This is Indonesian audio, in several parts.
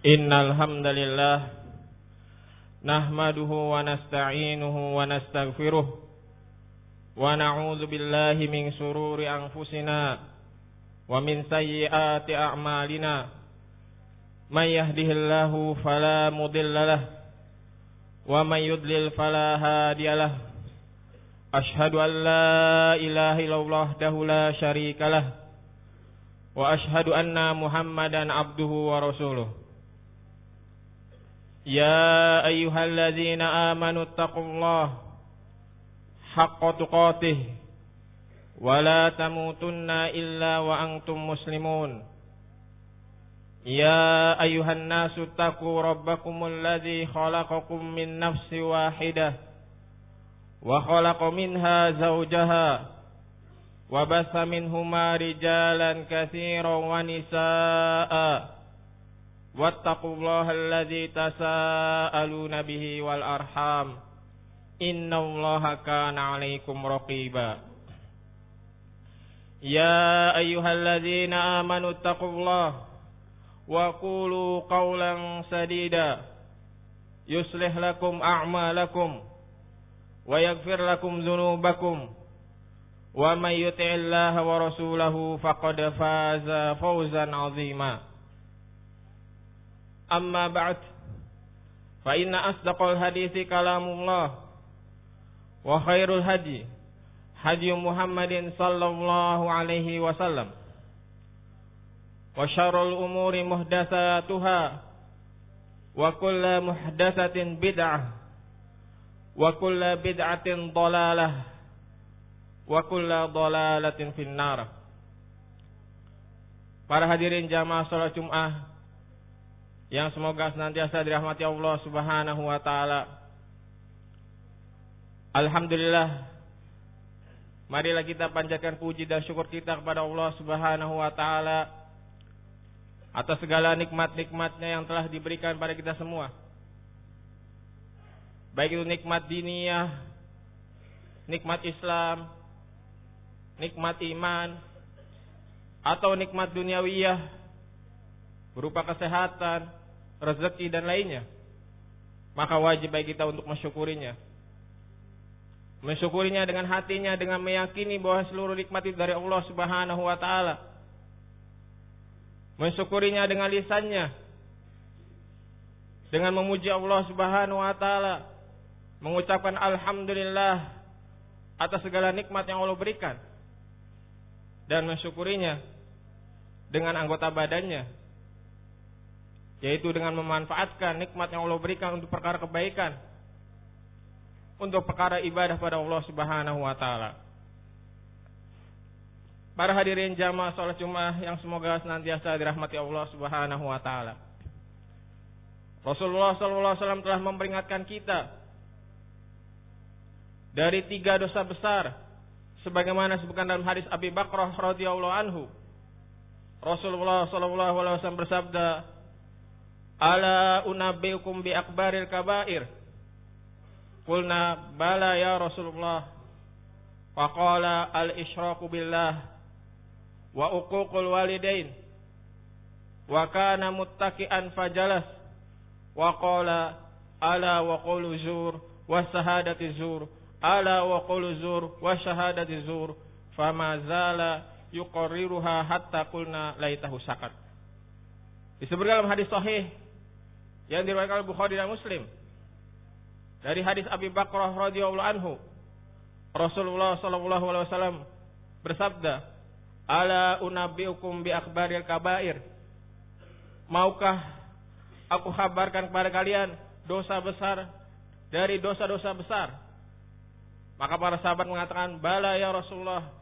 Innal hamdalillah nahmaduhu wa nasta'inuhu wa nastaghfiruh wa na'udzu billahi min shururi anfusina wa min sayyiati a'malina may yahdihillahu fala mudhillalah wa may yudlil fala hadiyalah asyhadu an la ilaha illallah wahdahu la syarikalah wa asyhadu anna muhammadan abduhu wa rasuluh. Ya ayyuhalladzina amanu taqullaha haqqa tuqatih wa la tamutunna illa wa antum muslimun. Ya ayyuhan nasu taqu rabbakumul ladzi khalaqakum min nafsin wahidah wa khalaqa minha zawjaha wa bassa minhuma rijalan katsiran wa nisaa'a wattaqullaha alladzi tasaaluna bihi wal arham innallaha kana 'alaikum raqiba. Ya ayyuhalladzina amanu taqullaha wa qulu qawlan sadida yuslih lakum a'malakum wa yaghfir lakum dzunubakum wa may yuti'illaha wa rasulahu faqad faza fawzan 'azima. Amma ba'd, fa inna asdaqal hadithi kalamullah wa khairul hadi hadi Muhammadin sallallahu alaihi wasallam wa syarrul umuri muhdatsatuha wa kullu muhdatsatin bid'ah wa kullu bid'atin dhalalah wa kullu dhalalatin finnar. Para hadirin jamaah salat Jumat yang semoga senantiasa dirahmati Allah Subhanahu wa taala. Alhamdulillah, marilah kita panjatkan puji dan syukur kita kepada Allah Subhanahu wa taala atas segala nikmat-nikmatnya yang telah diberikan pada kita semua. Baik itu nikmat diniyah, nikmat Islam, nikmat iman, atau nikmat duniawiyah berupa kesehatan, rezeki dan lainnya, maka wajib bagi kita untuk mensyukurinya. Mensyukurinya dengan hatinya, dengan meyakini bahwa seluruh nikmat itu dari Allah Subhanahu wa taala. Mensyukurinya dengan lisannya, dengan memuji Allah Subhanahu wa taala, mengucapkan alhamdulillah atas segala nikmat yang Allah berikan, dan mensyukurinya dengan anggota badannya, yaitu dengan memanfaatkan nikmat yang Allah berikan untuk perkara kebaikan, untuk perkara ibadah pada Allah Subhanahu wa taala. Para hadirin jamaah salat Jumat yang semoga senantiasa dirahmati Allah Subhanahu wa taala. Rasulullah sallallahu alaihi wasallam telah memperingatkan kita dari 3 dosa besar sebagaimana disebutkan dalam hadis Abi Bakrah radhiyallahu anhu. Rasulullah sallallahu alaihi wasallam bersabda, "Ala unabbiukum bi akbaril kabair?" Qulna bala ya Rasulullah. Faqala al-isyraku billah wa uququl walidain wa kana muttaqian fajalas wa qala ala wa qulu zur wa shahadati zur ala wa qulu zur wa shahadati zur fama zala yuqarriruha hatta qulna laitahu sakat. Disebutkan dalam hadis sahih yang diriwayatkan oleh Bukhari dan Muslim dari hadis Abi Bakrah radhiyallahu anhu, Rasulullah sallallahu alaihi wasallam bersabda, "Ala unabbiukum bi akbaril kabair?" Maukah aku kabarkan kepada kalian dosa besar dari dosa-dosa besar? Maka para sahabat mengatakan, "Bala ya Rasulullah."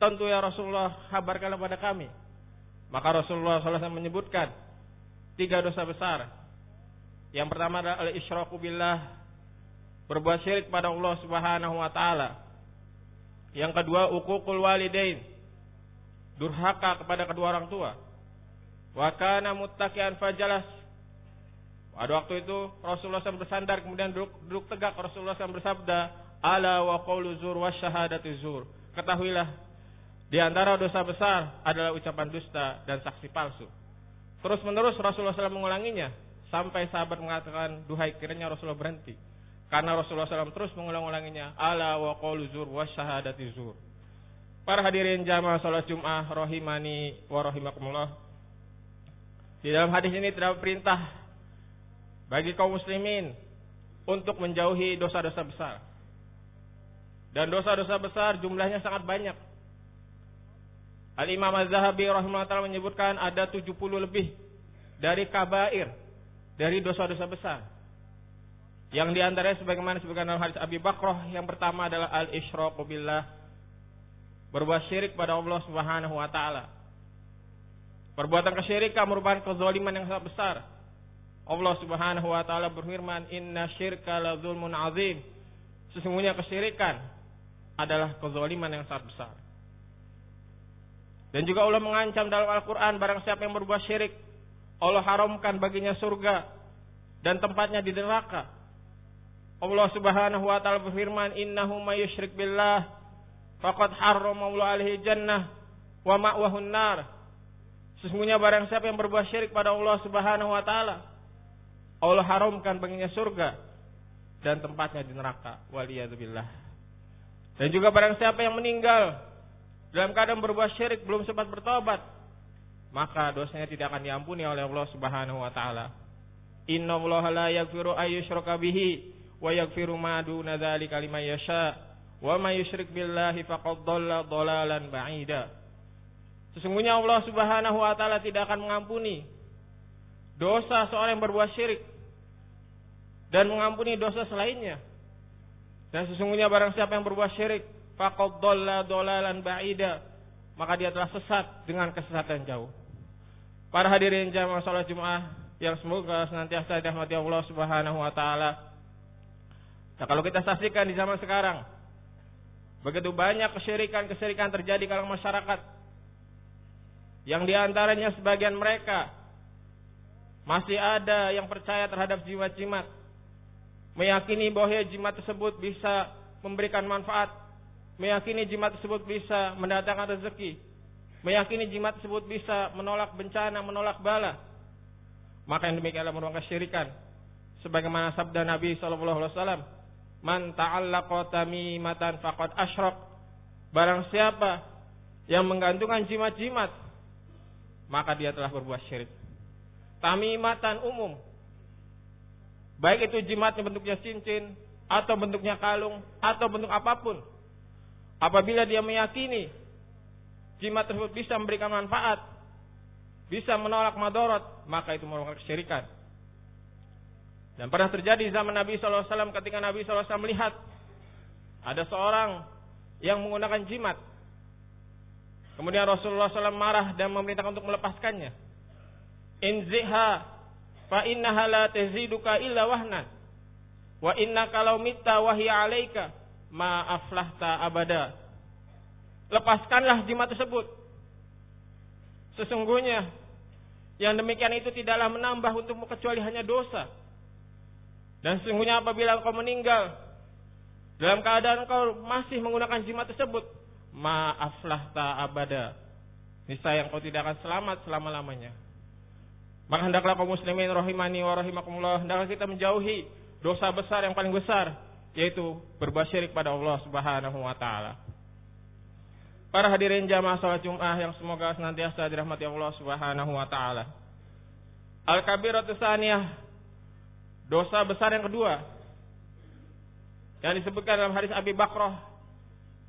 Tentu ya Rasulullah, kabarkanlah kepada kami. Maka Rasulullah sallallahu alaihi wasallam menyebutkan 3 dosa besar. Yang pertama adalah al-isyraku billah, berbuat syirik pada Allah Subhanahu wa taala. Yang kedua, uququl walidain, durhaka kepada kedua orang tua. Wa kana muttaqian fajalas. Pada waktu itu Rasulullah SAW bersandar kemudian duduk tegak. Rasulullah SAW bersabda, "Ala wa qawlu zur wa syahadatu zur." Ketahuilah, di antara dosa besar adalah ucapan dusta dan saksi palsu. Terus-menerus Rasulullah SAW mengulanginya sampai sahabat mengatakan, duhai kiranya Rasulullah berhenti. Karena Rasulullah SAW terus mengulang-ulanginya, ala wa qaulu zur wa syahadati zur. Para hadirin jamaah salat Jumat rahimani wa rahimakumullah. Di dalam hadis ini terdapat perintah bagi kaum muslimin untuk menjauhi dosa-dosa besar. Dan dosa-dosa besar jumlahnya sangat banyak. Al-Imam Az-Zahabi rahimahullah ta'ala menyebutkan ada 70 lebih dari kabair, dari dosa-dosa besar. Yang diantaranya sebagaimana disebutkan dalam hadis Abi Bakrah, yang pertama adalah al-isyraku billah, berbuat syirik pada Allah Subhanahu wa taala. Perbuatan kesyirikan merupakan kezaliman yang sangat besar. Allah Subhanahu wa taala berfirman, "Inna syirka la dzulmun azim." Sesungguhnya kesyirikan adalah kezaliman yang sangat besar. Dan juga Allah mengancam dalam Al-Qur'an, barang siapa yang berbuat syirik, Allah haramkan baginya surga dan tempatnya di neraka. Allah Subhanahu wa taala berfirman, "Innahu may yusyrik billah faqad harrama Allahu alaihi jannah wa ma'wahu an-nar." Sesungguhnya barang siapa yang berbuat syirik pada Allah Subhanahu wa taala, Allah haramkan baginya surga dan tempatnya di neraka. Waliyadzubillah. Dan juga barang siapa yang meninggal dalam keadaan berbuat syirik belum sempat bertobat, maka dosanya tidak akan diampuni oleh Allah Subhanahu wa taala. Innallaha la yaghfiru ayyushraka bihi wa yaghfiru ma duna dzalika liman yasha wa may yusyrik billahi faqad dhalla dhalalan ba'ida. Sesungguhnya Allah Subhanahu wa taala tidak akan mengampuni dosa seorang yang berbuat syirik dan mengampuni dosa selainnya. Dan sesungguhnya barang siapa yang berbuat syirik, faqad dhalla dhalalan ba'ida, maka dia telah sesat dengan kesesatan jauh. Para hadirin jamaah salat Jumat yang semoga senantiasa dirahmati Allah Subhanahu wa taala. Nah, kalau kita saksikan di zaman sekarang, begitu banyak kesyirikan terjadi di kalangan masyarakat, yang diantaranya sebagian mereka masih ada yang percaya terhadap jimat-jimat, meyakini bahwa jimat tersebut bisa memberikan manfaat, meyakini jimat tersebut bisa mendatangkan rezeki, meyakini jimat tersebut bisa menolak bencana, menolak bala. Maka yang demikianlah merupakan kesyirikan. Sebagaimana sabda Nabi SAW, "Man ta'allaqa tamimatan faqad asyrak." Barang siapa yang menggantungkan jimat-jimat, maka dia telah berbuat syirik. Tamimatan umum, baik itu jimatnya bentuknya cincin, atau bentuknya kalung, atau bentuk apapun. Apabila dia meyakini jimat tersebut bisa memberikan manfaat, bisa menolak madarat, maka itu merupakan kesyirikan. Dan pernah terjadi di zaman Nabi SAW ketika Nabi SAW melihat ada seorang yang menggunakan jimat. Kemudian Rasulullah SAW marah dan memerintahkan untuk melepaskannya. "Inziha fa innaha la taziduka illa wahnan wa innaka law mitta wa hiya 'alaika ma aflahta abada." Lepaskanlah jimat tersebut. Sesungguhnya yang demikian itu tidaklah menambah untukmu kecuali hanya dosa. Dan sesungguhnya apabila engkau meninggal dalam keadaan engkau masih menggunakan jimat tersebut, ma aflahta abada, niscaya engkau tidak akan selamat selama-lamanya. Maka hendaklah kaum muslimin rahimani wa rahimakumullah, hendaklah kita menjauhi dosa besar yang paling besar, yaitu berbuat syirik pada Allah Subhanahu wa taala. Para hadirin jamaah salat Jumat yang semoga senantiasa dirahmati Allah Subhanahu wa taala. Al-kabiratu tsaniyah, dosa besar yang kedua yang disebutkan dalam hadis Abi Bakrah,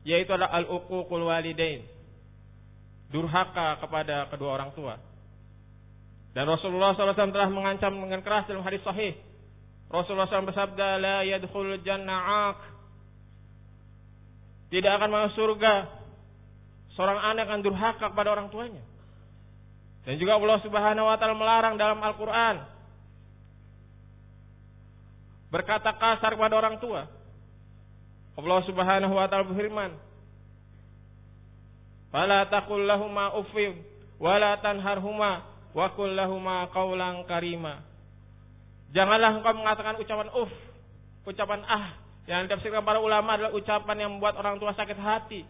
yaitu adalah al-uququl walidain, durhaka kepada kedua orang tua. Dan Rasulullah SAW telah mengancam dengan keras dalam hadis sahih. Rasulullah SAW bersabda, "La yadkhulul jannah 'aq." Tidak akan masuk surga seorang anak yang durhaka kepada orang tuanya. Dan juga Allah Subhanahu wa taala melarang dalam Al-Qur'an berkata kasar kepada orang tua. Allah Subhanahu wa taala berfirman, "Fala taqul lahumā uffin wa la tanharhumā wa qul lahumā qawlan karīmā." Janganlah engkau mengatakan ucapan ucapan yang ditafsirkan para ulama adalah ucapan yang membuat orang tua sakit hati,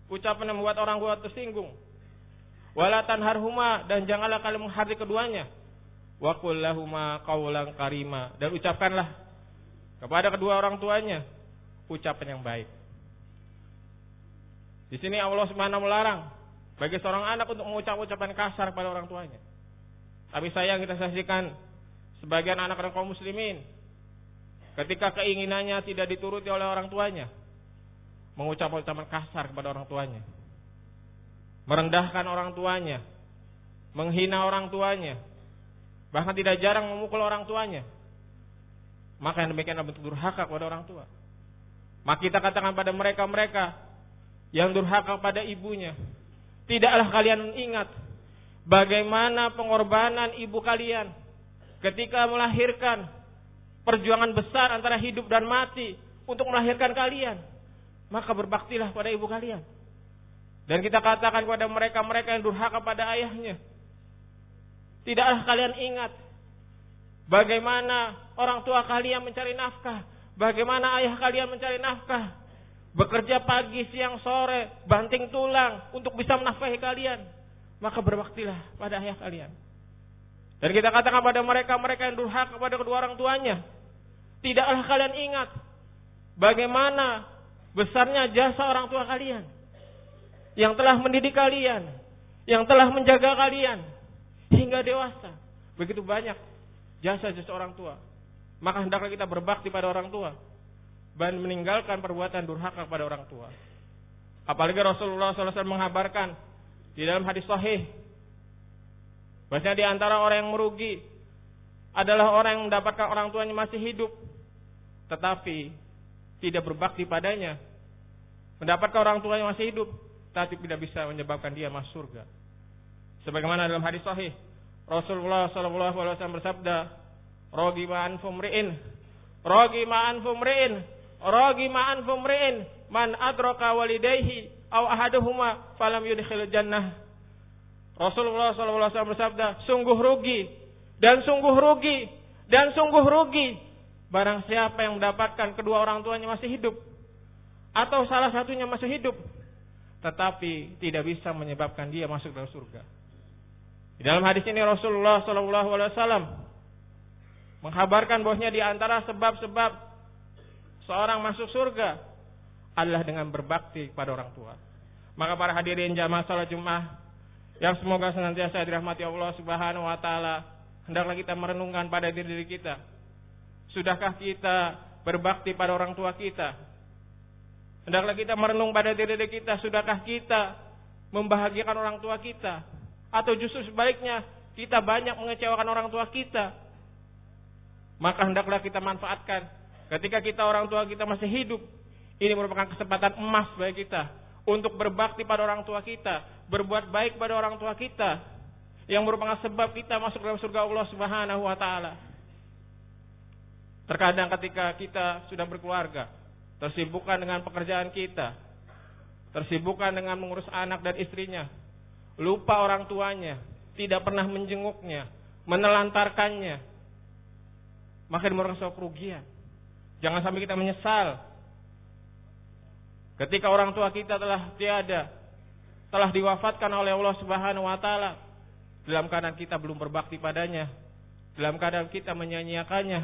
ucapan yang membuat orang tua tersinggung. wala tanharhuma, dan janganlah kalian menghardik keduanya. Wa qul lahuma qawlan karima, dan ucapkanlah kepada kedua orang tuanya ucapan yang baik. Di sini Allah Subhanahu melarang bagi seorang anak untuk mengucap ucapan kasar kepada orang tuanya. Tapi sayang kita saksikan sebagian anak-anak kaum muslimin ketika keinginannya tidak dituruti oleh orang tuanya, mengucap ucapan kasar kepada orang tuanya, merendahkan orang tuanya, menghina orang tuanya, bahkan tidak jarang memukul orang tuanya. Maka yang demikian adalah bentuk durhaka kepada orang tua. Maka kita katakan pada mereka-mereka yang durhaka pada ibunya, tidaklah kalian ingat bagaimana pengorbanan ibu kalian ketika melahirkan, perjuangan besar antara hidup dan mati untuk melahirkan kalian. Maka berbaktilah pada ibu kalian. Dan kita katakan kepada mereka-mereka yang durhaka pada ayahnya, tidaklah kalian ingat bagaimana orang tua kalian mencari nafkah, bagaimana ayah kalian mencari nafkah, bekerja pagi, siang, sore, banting tulang untuk bisa menafkahi kalian. Maka berbaktilah pada ayah kalian. Dan kita katakan pada mereka-mereka yang durhaka kepada kedua orang tuanya, tidaklah kalian ingat bagaimana besarnya jasa orang tua kalian yang telah mendidik kalian, yang telah menjaga kalian hingga dewasa. Begitu banyak jasa-jasa orang tua. Maka hendaklah kita berbakti pada orang tua dan meninggalkan perbuatan durhaka kepada orang tua. Apalagi Rasulullah SAW menghabarkan di dalam hadis sahih, bahwasanya di antara orang yang merugi adalah orang yang mendapatkan orang tuanya masih hidup, tetapi tidak berbakti padanya. Mendapatkan orang tuanya masih hidup, tapi tidak bisa menyebabkan dia masuk surga. Sebagaimana dalam hadis sahih, Rasulullah SAW bersabda, "Ragima anfu mri'in, ragima anfu mri'in, ragima anfu mri'in, man adraka walidayhi aw ahaduhuma falam yudkhil jannah." Rasulullah SAW bersabda, sungguh rugi dan sungguh rugi dan sungguh rugi barang siapa yang mendapatkan kedua orang tuanya masih hidup atau salah satunya masih hidup, tetapi tidak bisa menyebabkan dia masuk dalam surga. Di dalam hadis ini Rasulullah SAW menghabarkan bahwasanya di antara sebab-sebab seorang masuk surga adalah dengan berbakti kepada orang tua. Maka para hadirin jamaah salat Jumat yang semoga senantiasa dirahmati Allah Subhanahu wa taala, hendaklah kita merenungkan pada diri kita. Sudahkah kita berbakti pada orang tua kita? Hendaklah kita merenung pada diri kita, sudahkah kita membahagiakan orang tua kita? Atau justru sebaliknya, kita banyak mengecewakan orang tua kita? Maka hendaklah kita manfaatkan ketika kita orang tua kita masih hidup. Ini merupakan kesempatan emas bagi kita untuk berbakti pada orang tua kita, berbuat baik pada orang tua kita, yang merupakan sebab kita masuk dalam surga Allah Subhanahu wa taala. Terkadang ketika kita sudah berkeluarga, tersibukkan dengan pekerjaan kita, tersibukkan dengan mengurus anak dan istrinya, lupa orang tuanya, tidak pernah menjenguknya, menelantarkannya, maka ini merupakan suatu kerugian. Jangan sampai kita menyesal ketika orang tua kita telah tiada, telah diwafatkan oleh Allah Subhanahu wa taala, dalam keadaan kita belum berbakti padanya, dalam keadaan kita menyia-nyiakannya.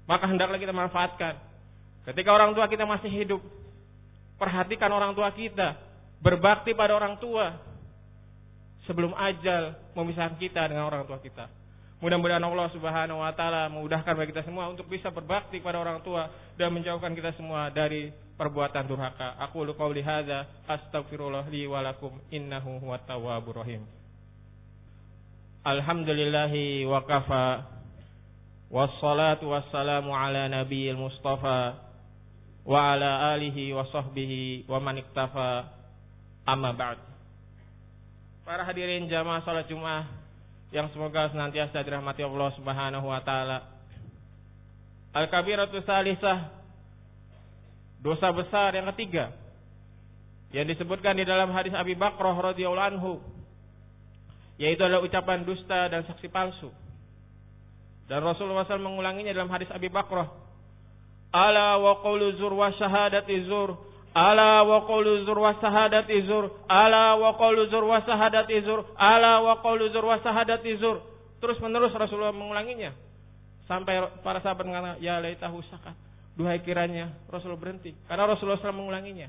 Maka hendaklah kita manfaatkan ketika orang tua kita masih hidup. Perhatikan orang tua kita, berbakti pada orang tua sebelum ajal memisahkan kita dengan orang tua kita. Mudah-mudahan Allah Subhanahu wa taala memudahkan bagi kita semua untuk bisa berbakti pada orang tua dan menjauhkan kita semua dari perbuatan durhaka. Aqulu qouli hadza astaghfirullah li wa lakum innahu huwat tawwabur rahim. Alhamdulillahi wa kafa, wassalatu wassalamu ala nabiyil mustafa wa ala alihi wa sahbihi wa man iktafa, amma ba'd. Para hadirin jamaah salat Jumat yang semoga senantiasa dirahmati Allah Subhanahu wa taala. Al-kabiratu salisah, dosa besar yang ketiga yang disebutkan di dalam hadis Abi Bakrah radhiyallahu anhu, yaitu adalah ucapan dusta dan saksi palsu. Dan Rasulullah SAW mengulanginya dalam hadis Abi Bakrah, ala wa qawlu zur wa syahadati zur, Ala wa qawlu zur wa sahadati zur. Ala wa qawlu zur wa sahadati zur. Ala wa qawlu zur wa sahadati zur. Terus menerus Rasulullah mengulanginya. Sampai para sahabat mengatakan, ya laitahu sakat. Duhai kiranya Rasulullah berhenti. Karena Rasulullah SAW mengulanginya.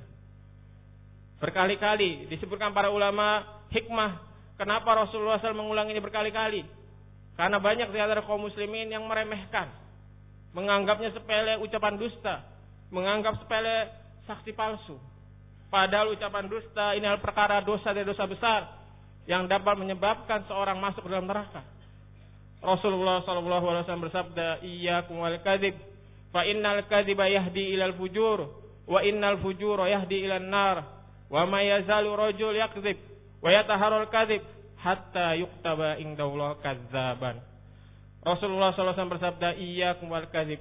Berkali-kali disebutkan para ulama hikmah. Kenapa Rasulullah SAW mengulanginya berkali-kali? Karena banyak di antara kaum muslimin yang meremehkan. Menganggapnya sepele ucapan dusta. Menganggap sepele saksi palsu. Padahal ucapan dusta ini adalah perkara dosa dari dosa besar yang dapat menyebabkan seorang masuk ke dalam neraka. Rasulullah SAW bersabda, iyyakum wal kadzib, fa innal kadziba yahdi ilal fujur, wa innal fujura yahdi ilan nar, wa ma yazalu rajul yakdzib, wa yataharral kadzib, hatta yuktaba indallah kadzaban. Rasulullah SAW bersabda, iyyakum wal kadzib,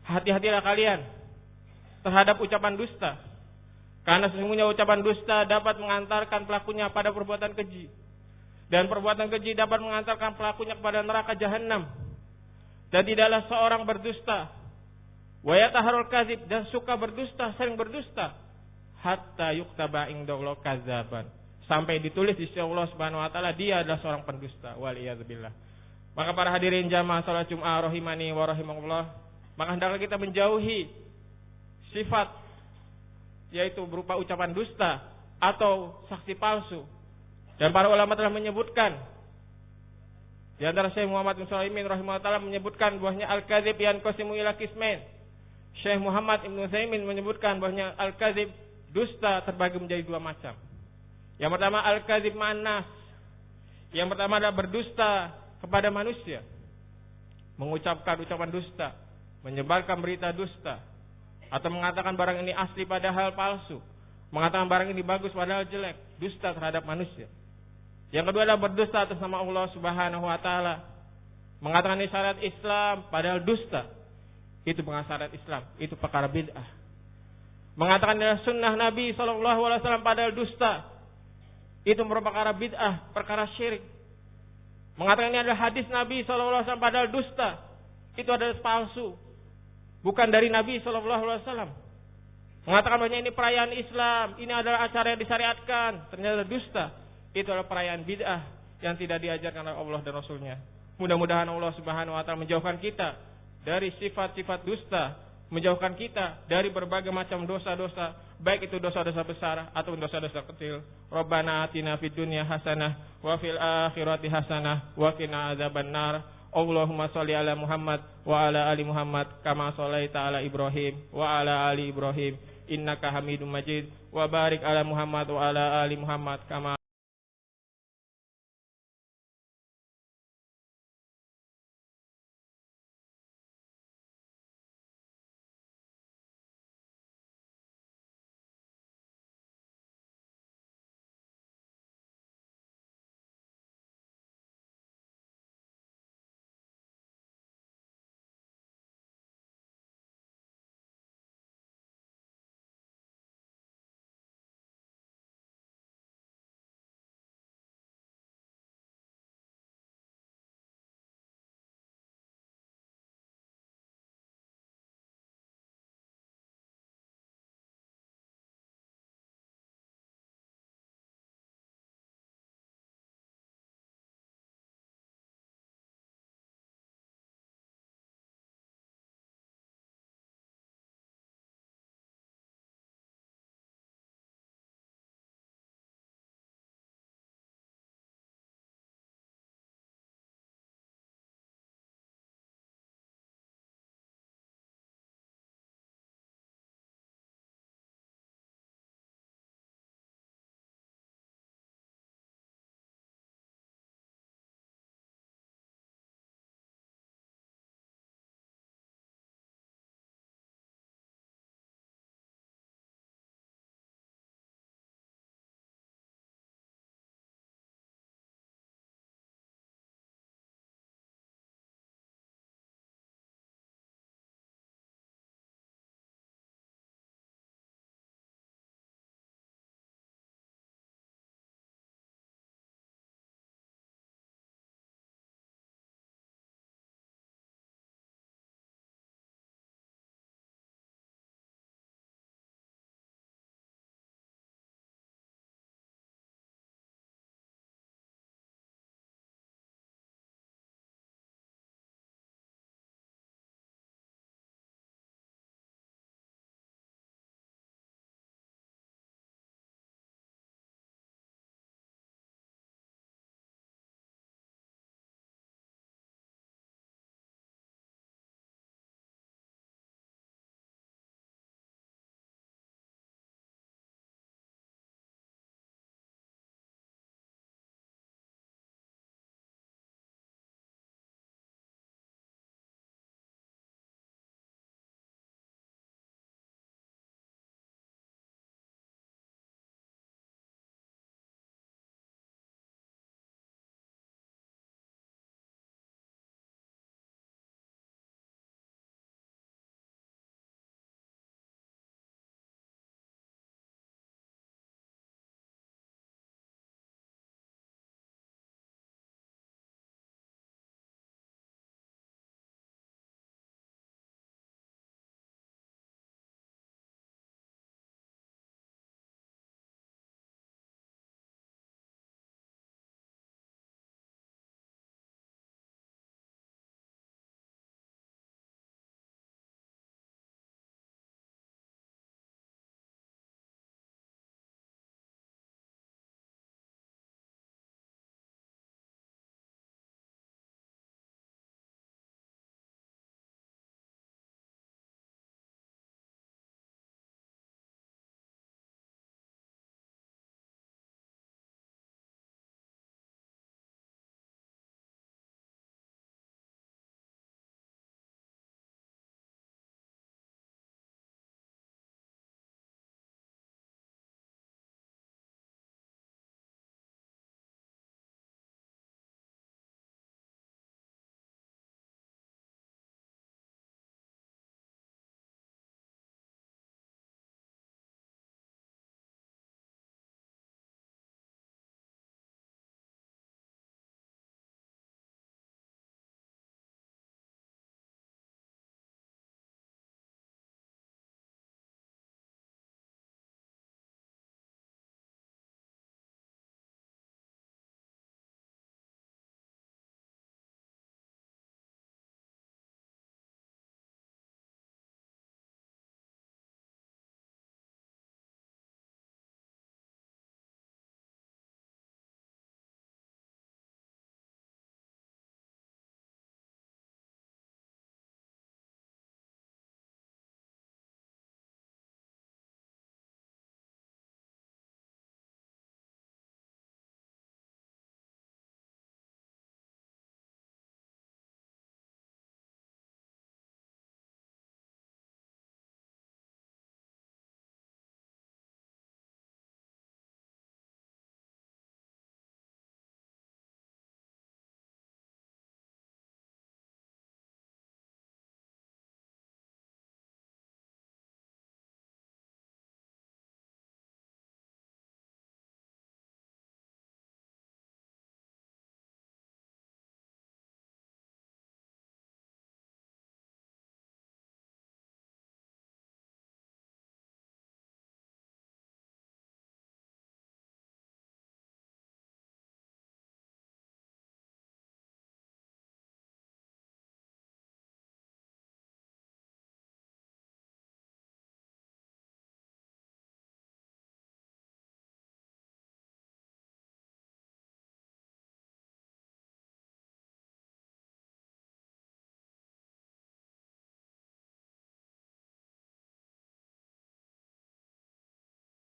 hati-hatilah kalian terhadap ucapan dusta, karena sesungguhnya ucapan dusta dapat mengantarkan pelakunya pada perbuatan keji. Dan perbuatan keji dapat mengantarkan pelakunya kepada neraka jahanam. Dan tidaklah seorang berdusta wa yataharul kadzib, dan suka berdusta, sering berdusta, hatta yuktaba indallah kadzaban, sampai ditulis di sisi Allah Subhanahu wa taala dia adalah seorang pendusta. Waliyadzubillah. Maka para hadirin jamaah salat Jumat rahimani wa rahimakumullah, maka hendaklah kita menjauhi sifat yaitu berupa ucapan dusta atau saksi palsu. Dan para ulama telah menyebutkan, di antara Syekh Muhammad bin Sulaiman rahimahullah taala menyebutkan bahwasanya al-kadzib yanqasimu ila qismain. Syekh Muhammad bin Utsaimin menyebutkan bahwasanya al-kadzib, dusta, terbagi menjadi dua macam. Yang pertama al-kadzib ma'an-nas. Yang pertama adalah berdusta kepada manusia. Mengucapkan ucapan dusta, menyebarkan berita dusta, atau mengatakan barang ini asli padahal palsu, mengatakan barang ini bagus padahal jelek, dusta terhadap manusia. Yang kedua adalah berdusta atas nama Allah Subhanahu wa taala. Mengatakan ini syariat Islam padahal dusta. Itu bukan syariat Islam, itu perkara bid'ah. Mengatakan adalah sunnah Nabi SAW padahal dusta. Itu merupakan perkara bid'ah, perkara syirik. Mengatakan ini adalah hadis Nabi SAW padahal dusta. Itu adalah palsu, bukan dari Nabi SAW. Mengatakan bahwa ini perayaan Islam, ini adalah acara yang disyariatkan, ternyata dusta. Itu adalah perayaan bid'ah yang tidak diajarkan oleh Allah dan Rasulnya. Mudah-mudahan Allah Subhanahu wa taala menjauhkan kita dari sifat-sifat dusta, menjauhkan kita dari berbagai macam dosa-dosa, baik itu dosa-dosa besar atau dosa-dosa kecil. Rabbana atina fid dunya hasanah wa fil akhirati hasanah wa qina adzabannar. Allahumma sholli ala Muhammad wa ala ali Muhammad kama shallaita ala Ibrahim wa ala ali Ibrahim innaka Hamidum Majid, wa barik ala Muhammad wa ala ali Muhammad kama